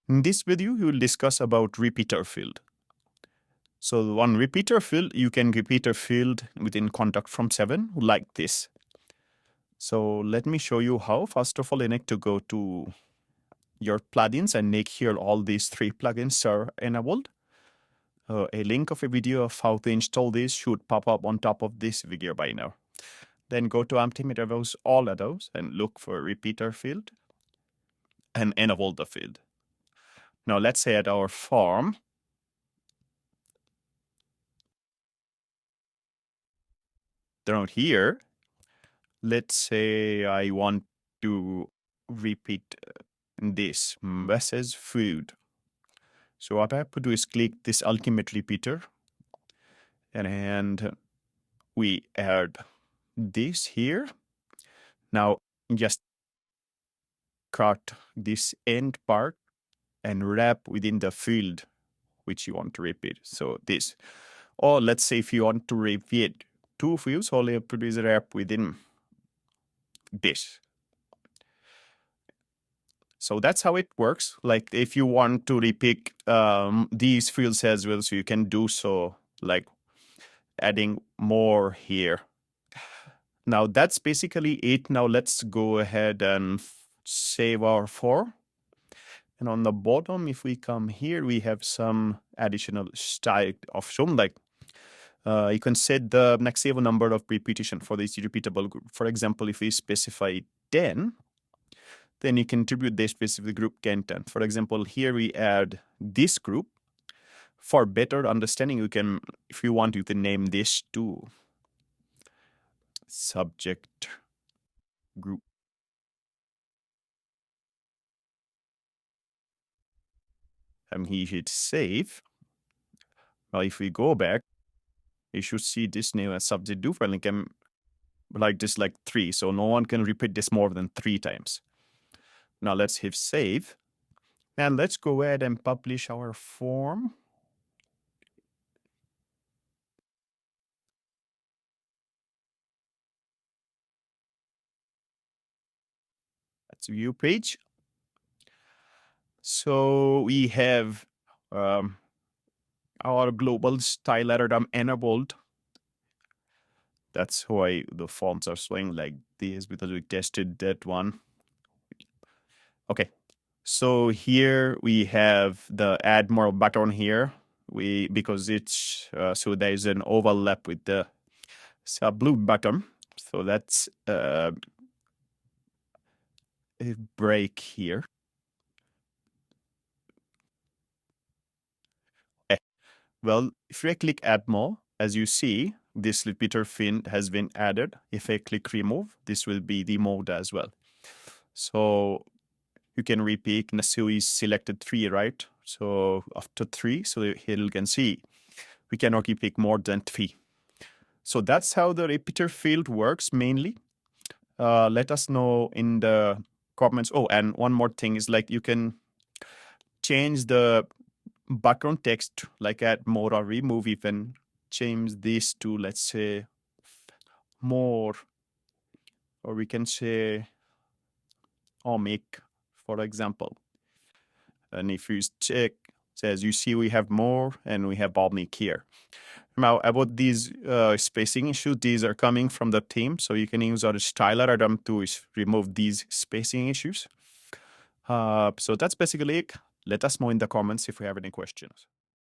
In this video, we will discuss about repeater field. So one repeater field, you can repeat a field within contact from 7 like this. So let me show you how. First of all, you need to go to your plugins and make here all these 3 plugins are enabled. A link of a video of how to install this should pop up on top of this video by now. Then go to Ultimate Addons, all Addons, and look for repeater field and enable the field. Now let's say at our form, down here, let's say I want to repeat this message food. So what I have to do is click this ultimate repeater and we add this here. Now just cut this end part and wrap within the field which you want to repeat. So this, or let's say if you want to repeat 2 fields, all you have to do is wrap within this. So that's how it works. Like if you want to repick these fields as well, so you can do so, like adding more here. Now that's basically it. Now let's go ahead and save our form. And on the bottom, if we come here, we have some additional style option, like you can set the maximum number of repetition for this repeatable group. For example, if we specify 10, then you can attribute this specific group can 10. For example, here we add this group. For better understanding, you can, if you want, you can name this to subject group. And he hit save. Well, if we go back, you should see this name as subject group, and can like this, like 3. So no one can repeat this more than 3 times. Now let's hit save. And let's go ahead and publish our form. That's view page. So we have our global style algorithm enabled. That's why the fonts are showing like this, because we tested that one. Okay, so here we have the add more button here. Because it's so there is an overlap with the blue button. So that's a break here. Well, if I click add more, as you see, this repeater field has been added. If I click remove, this will be removed as well. So you can repeat, and so we selected 3, right? So after 3, so here you can see we cannot repeat more than 3. So that's how the repeater field works mainly. Let us know in the comments. Oh, and one more thing is like you can change the background text, like add more or remove, even change this to, let's say, more, or we can say make, for example. And if you check, as you see, we have more and we have Omnic here. Now about these spacing issues, these are coming from the theme, so you can use our style algorithm to remove these spacing issues. So that's basically it. Let us know in the comments if you have any questions.